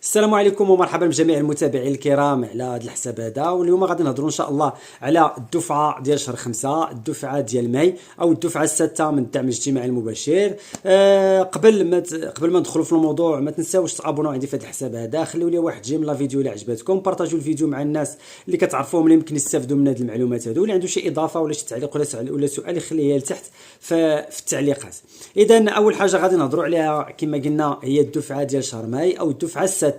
السلام عليكم ومرحبا بجميع المتابعين الكرام على هذا الحساب هذا. واليوم غادي نهضروا ان شاء الله على الدفعه ديال شهر 5، الدفعه ديال ماي او الدفعه السادسه من الدعم الاجتماعي المباشر. قبل ما ندخلوا في الموضوع ما تنساوش تابوناو عندي في هذا الحساب هذا، خليوا لي واحد جيم لا فيديو اللي عجبتكم، بارطاجوا الفيديو مع الناس اللي كتعرفوهم اللي يمكن يستافدوا من هذه المعلومات هذو، اللي عنده شي اضافه ولا شي تعليق ولا سؤال يخليه لتحت في التعليقات. اذا اول حاجه غادي نهضروا عليها كما قلنا هي الدفعه ديال شهر ماي او الدفعه السادسه.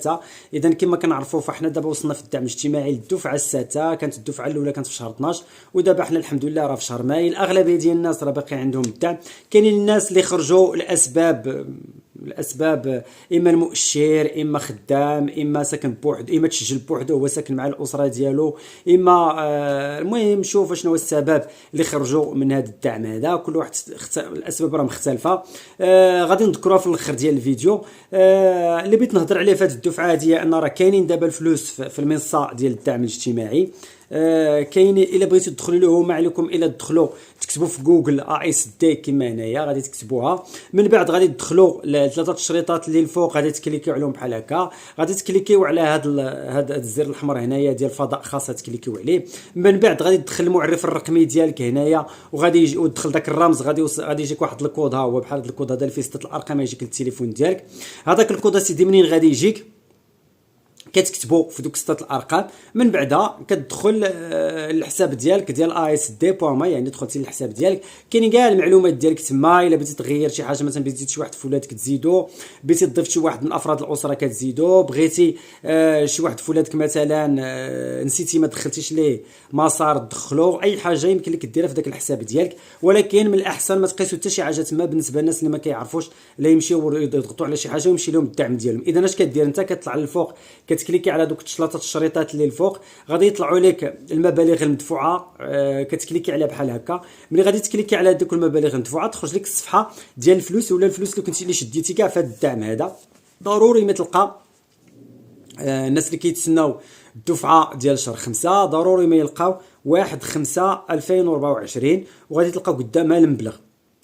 اذا كما كنعرفوا فاحنا دابا وصلنا في الدعم الاجتماعي للدفعه السادسه. كانت الدفعه الاولى كانت في شهر 12 ودابا حنا الحمد لله راه في شهر ماي. الاغلبيه ديال الناس راه باقي عندهم الدعم. كاينين الناس اللي خرجوا الاسباب اما المؤشر، اما خدام، اما ساكن بوحدو، اما تسجل بوحدو هو ساكن مع الاسره ديالو، اما المهم شوف شنو هو السبب اللي خرجوا من هذا الدعم هذا. كل واحد الاسباب راه مختلفه. غادي نذكروها في الاخر ديال الفيديو. اللي بغيت نهضر عليه في هذه الدفعه هذه ان راه كاينين دابا الفلوس في المنصه ديال الدعم الاجتماعي. كاين الا بغيتو تدخلوا له ما عليكم الا تدخلوا تكتبوا في جوجل ASD كما هنايا غادي تكتبوها. من بعد غادي تدخلوا لثلاثه الشريطات اللي الفوق غادي تكليكيو عليهم بحال هكا، غادي تكليكيو على هذا الزر الاحمر هنايا ديال فضاء خاصه تكليكيو عليه. من بعد غادي تدخل المعرف الرقمي ديالك هنايا وغادي يجي وتدخل داك الرمز، غادي يجيك واحد الكود، ها هو بحال هذا الكود هذا اللي فيه 6 الارقام يجيك للتليفون ديالك. هذاك الكود سيدي منين غادي يجيك كتكتبوا في دوك 6 الارقام. من بعدها كتدخل الحساب ديالك ديال ASD.ma، يعني دخلتي للحساب ديالك كاين كاع المعلومات ديالك تما. الا بغيتي تغير شي حاجه مثلا بغيتي شي واحد فلان كتزيدو، بغيتي تضيف شي واحد من افراد الاسره كتزيدو، بغيتي شي واحد فلانك مثلا نسيتي ما دخلتيش ليه مسار تدخلو، اي حاجه يمكن لك ديرها في داك الحساب ديالك. ولكن من الاحسن ما تقيسوا حتى شي حاجه تما بالنسبه للناس اللي ما كيعرفوش لا يمشيو يضغطوا على شي حاجه ويمشي لهم الدعم ديالهم. اذا اش كدير انت كتطلع للفوق كتكليكي على دوك ثلاثه الشريطات اللي الفوق، غادي يطلعوا لك المبالغ المدفوعه. كتكليكي عليها بحال هكا. ملي غادي تكليكي على دوك المبالغ المدفوعه تخرج لك الصفحه ديال الفلوس ولا الفلوس اللي كنتي اللي شديتي كاع في هذا الدعم هذا. ضروري ما تلقى الناس اللي كيتسناو الدفعه ديال شهر 5 ضروري ما يلقاو 1/5/2024 وغادي تلقاو قدامها المبلغ.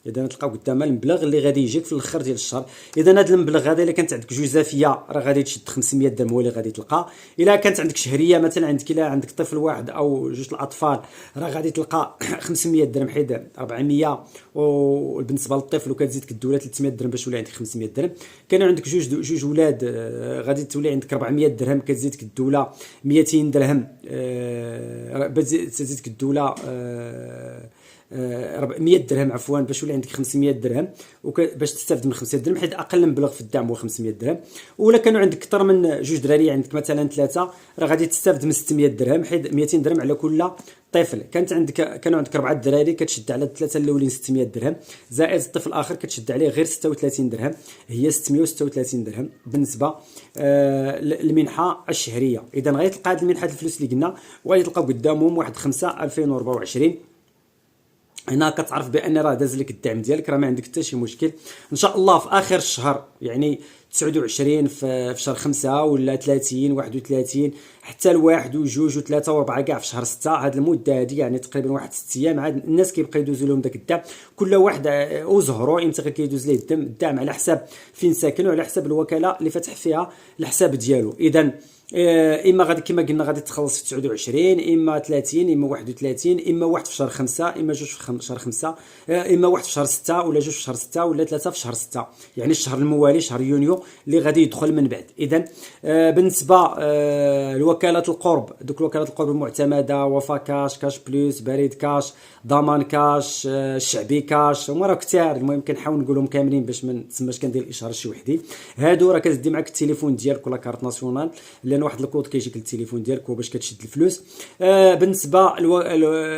اذا تلقاو قدامها المبلغ اللي غادي يجيك في الاخر ديال الشهر. اذا هذا المبلغ هذا الا كانت عندك جزافيه راه غادي تشد 500 درهم هو اللي غادي تلقى. الا كانت عندك شهريه مثلا الا عندك طفل واحد او جوج الاطفال راه غادي تلقى 500 درهم حيت 400، وبالنسبه للطفل وكتزيد كدوله 300 درهم باش يولي عندك 500 درهم. كانوا عندك جوج ولاد غادي تولي عندك 400 درهم كتزيد كدوله 200 درهم. تزيد كدوله 100 درهم عفوا باش يولي عندك 500 درهم باش تستافد من 500 درهم حيت اقل مبلغ في الدعم هو 500 درهم. ولا كانوا عندك اكثر من جوج دراري عندك مثلا 3 راه غادي تستافد من 600 درهم حيت 200 درهم على كل طفل. كانوا عندك 4 دراري كتشد على الثلاثه الاولين 600 درهم زائد الطفل الاخر كتشد عليه غير 36 درهم، هي 636 درهم بالنسبه للمنحه الشهريه. اذا غادي تلقى هذه المنحه الفلوس اللي قلنا وغادي تلقاو قدامهم 1/5/2024. هنا كتعرف بان راه داز لك الدعم ديالك، راه ما عندك حتى شي مشكل. ان شاء الله في اخر الشهر يعني 29 في شهر 5 ولا 30 31 حتى الواحد وجوج وثلاثه واربعه كاع في شهر 6. هذه المده هذه يعني تقريبا واحد 6 ايام عاد الناس كيبقى يدوزوا لهم داك الدعم. كل واحد وزهرو امتى كيدوز ليه الدعم على حساب فين ساكن وعلى حساب الوكاله اللي فاتح فيها الحساب ديالو. اذا اما غادي كما قلنا غادي تخلص في 29، اما 30، اما 31، اما واحد في شهر 5، اما جوج في شهر 5، اما واحد في شهر 6 ولا جوج في شهر 6 ولا 3 في شهر 6، يعني الشهر الموالي شهر يونيو اللي غادي يدخل من بعد. اذا بالنسبه لوكالات القرب، دوك وكالات القرب المعتمده وفا كاش، كاش بلوس، بريد كاش، ضمان كاش، شعبي كاش، هما راه كثار. المهم كنحاول نقولهم كاملين باش ما نتسماش كندير الاشاره شي وحدين. هادو راه كتدي معاك التليفون ديالك ولا كارت ناسيونال لان واحد الكود كيجيك للتليفون ديالك باش كتشد الفلوس. بالنسبه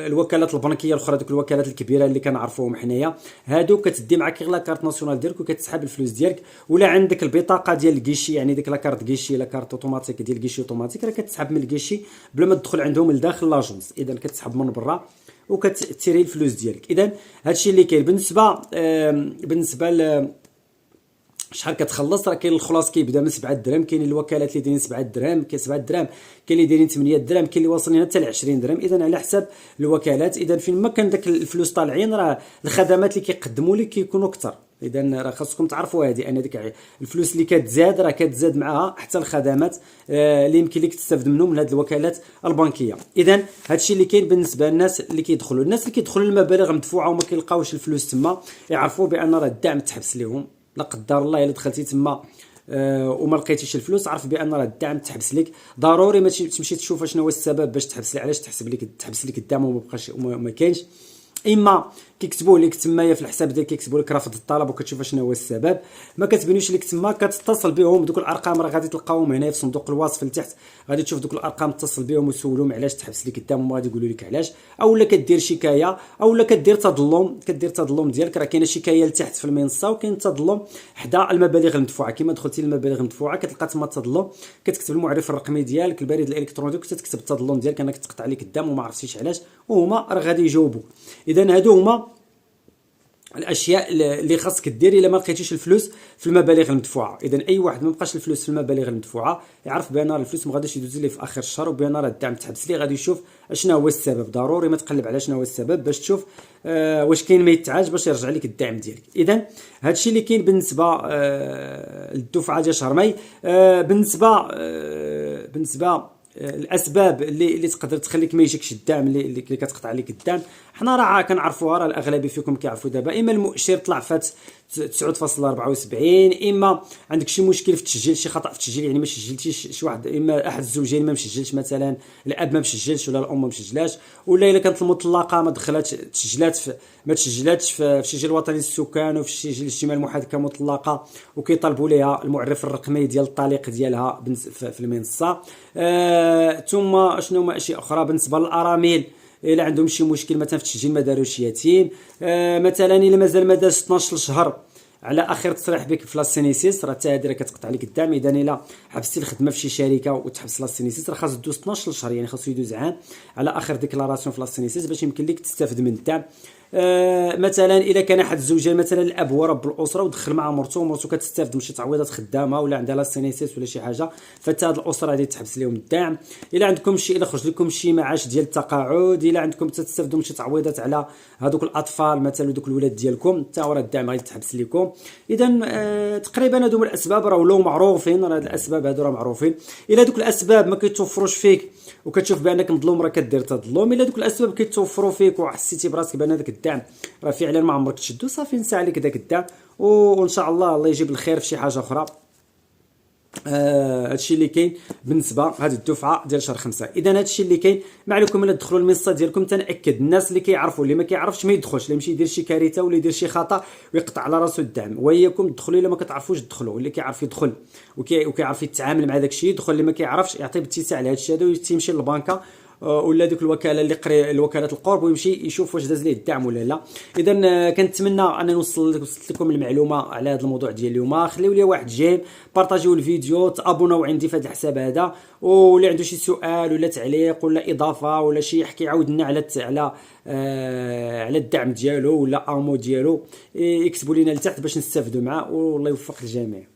الوكالات البنكيه الاخرى دوك الوكالات الكبيره اللي كنعرفوهم حنايا هادو كتدي معاك غير لا كارت ناسيونال ديالك وكتسحب الفلوس ديالك، ولا عندك البطاقه ديال الكيشي يعني ديك لا كارت كيشي لا كارت اوتوماتيك ديال الكيشي اوتوماتيك راه كتسحب من الكيشي بلا ما تدخل عندهم لداخل لاجونس. اذا كتسحب من برا وكتيري الفلوس ديالك. اذا هادشي اللي كاين بالنسبه شحال كتخلص، راه كاين الخلاص كيبدا من 7 دراهم، كاين الوكالات اللي دايرين 7 دراهم، كاين 7 دراهم، كاين اللي دايرين 8 دراهم، كاين اللي واصلين حتى ل 20 درهم. اذا على حساب الوكالات. اذا فين ما كان داك الفلوس طالعين، راه الخدمات اللي كيقدموا لك كيكونوا اكثر. اذا راه خاصكم تعرفوا هذه، ان ديك الفلوس اللي كتزاد راه كتزاد معها حتى الخدمات اللي يمكن لك تستافد منهم من هذه الوكالات البنكيه. اذا هذا الشيء اللي كاين بالنسبه للناس اللي كيدخلوا، الناس اللي كيدخلوا المبالغ مدفوعه وما كيلقاوش الفلوس تما، يعرفوا بان راه الدعم تحبس لهم. لا قدر الله الا دخلتي تما وما لقيتيش الفلوس، عرف بان راه الدعم تحبس لك. ضروري ما تمشي تشوف شنو هو السبب باش تحبس لك، علاش تحبس لك الدعم وما بقاش وما كاينش. اما كيكتبوا لك تمايا في الحساب ديالك، كيكتبوا لك رفض الطلب، وكتشوف شنو هو السبب. ما كتبينوش لك تما، كتتصل بهم. دوك الارقام راه غادي تلقاوهم هنا في صندوق الوصف لتحت، غادي تشوف دوك الارقام، اتصل بهم وسولهم علاش تحبس لك الدعم، وما غادي يقولوا لك علاش. اولا كدير شكايه، اولا كدير تظلم ديالك. راه كاينه شكايه لتحت في المنصه، وكاين تظلم حدا المبالغ المدفوعه. كما دخلتي للمبالغ المدفوعه كتلقى تما التظلم، كتكتب المعرف الرقمي ديالك، البريد الالكتروني، وكتكتب التظلم ديالك انك تقطع عليك الدعم وما عرفتيش علاش، وهما راه غادي يجاوبوك. اذا هادو هما الاشياء اللي خاصك دير الا ما لقيتيش الفلوس في المبالغ المدفوعه. اذا اي واحد ما بقاش الفلوس في المبالغ المدفوعه، يعرف بان الفلوس ما غاديش يدوز ليه في اخر الشهر، وبان راه الدعم تحبس ليه. غادي يشوف شنو هو السبب. ضروري ما تقلب على شنو هو السبب باش تشوف واش كاين ما يتعالج باش يرجع لك الدعم ديالك. اذا هادشي اللي كاين بالنسبه للدفعه ديال شهر ماي. بالنسبه الاسباب اللي تقدر تخليك ما يجيكش الدعم، اللي كتقطع عليك الدعم، حنا راه كنعرفوها، راه الاغلبيه فيكم كيعرفوا دابا. اما المؤشر طلع فات 9.74، اما عندك شي مشكل في التسجيل، شي خطا في التسجيل، يعني ما سجلتيش شي واحد، اما احد الزوجين ما مسجلش، مثلا الاب ما مسجلش ولا الام ما مسجلاش، ولا الا كانت المطلقه ما دخلاتش ما تسجلاتش في السجل الوطني للسكان وفي السجل الاجتماعي المحدد كمطلقه، وكيطالبوا ليها المعرف الرقمي ديال الطليق ديالها في المنصه. ثم شنو هما اشياء اخرى بالنسبه للارامل، الا عندهم شي مشكل مثلا في التسجيل ما داروش يتيم، مثلا الا مازال ما داز 12 شهر على اخر تصريح بك في لاسينيسيس، راه حتى هذه راه كتقطع عليك الدعم. اذا الا حبستي الخدمه في شي شركه وتحبس لاسينيسيس، راه خاص دوز 12 شهر، يعني خاصو يدوز عام على اخر ديكلاراسيون في لاسينيسيس باش يمكن لك تستافد من الدعم. مثلا اذا كان احد الزوجين، مثلا الاب هو رب الاسره ودخل مع مرته، ومرته كتستافد من شي تعويضات خدامه ولا عندها لاسينيسيس ولا شي حاجه، فحتى هاد الاسره غادي تحبس لهم الدعم. الا عندكم شي، الا خرج لكم شي معاش ديال التقاعد، الا عندكم تستافدوا من شي تعويضات على هذوك الاطفال مثلا ودوك الولاد ديالكم، حتى راه الدعم غادي تحبس لكم. اذا تقريبا هادو الاسباب راه ولاو معروفين، راه هاد الاسباب هادو راه معروفين. الا دوك الاسباب ما كيتوفروش فيك وكتشوف بانك مظلوم، راه كدير تظلم. الا دوك الاسباب كيتوفروا فيك وحسيتي براسك بان داك الدعم راه فعلا ما عمرك تشدو، صافي نسى عليك داك الدعم، وان شاء الله يجيب الخير في شي حاجه اخرى. هادشي اللي كاين بالنسبه لهاد الدفعه ديال شهر 5. اذا هادشي اللي كاين، ما عليكم الا تدخلوا المنصه ديالكم. تنأكد الناس اللي كيعرفوا، اللي ما كيعرفش ما يدخلش، لا يمشي يدير شي كارثه ولا يدير شي خطا ويقطع على راسو الدعم. وياكم تدخلوا الا ما كتعرفوش تدخلوا، اللي كيعرف يدخل وكيعرف يتعامل مع داك الشيء يدخل، اللي ما كيعرفش يعطي باتساع لهاد الشيء هذا ويمشي للبنكه ولا ديك الوكاله اللي قري الوكالات القرب، ويمشي يشوف واش داز ليه الدعم ولا لا. اذا كنتمنى ان وصلت لكم المعلومه على هذا الموضوع ديال اليوم. خليو لي واحد جيم، بارطاجيو الفيديو، تابوناو عندي في هذا الحساب هذا، واللي عنده شي سؤال ولا تعليق ولا اضافه ولا شي يحكي يعاود لنا على الدعم ديالو ولا امو ديالو، يكتبوا لنا لتحت باش نستافدوا معاه، والله يوفق الجميع.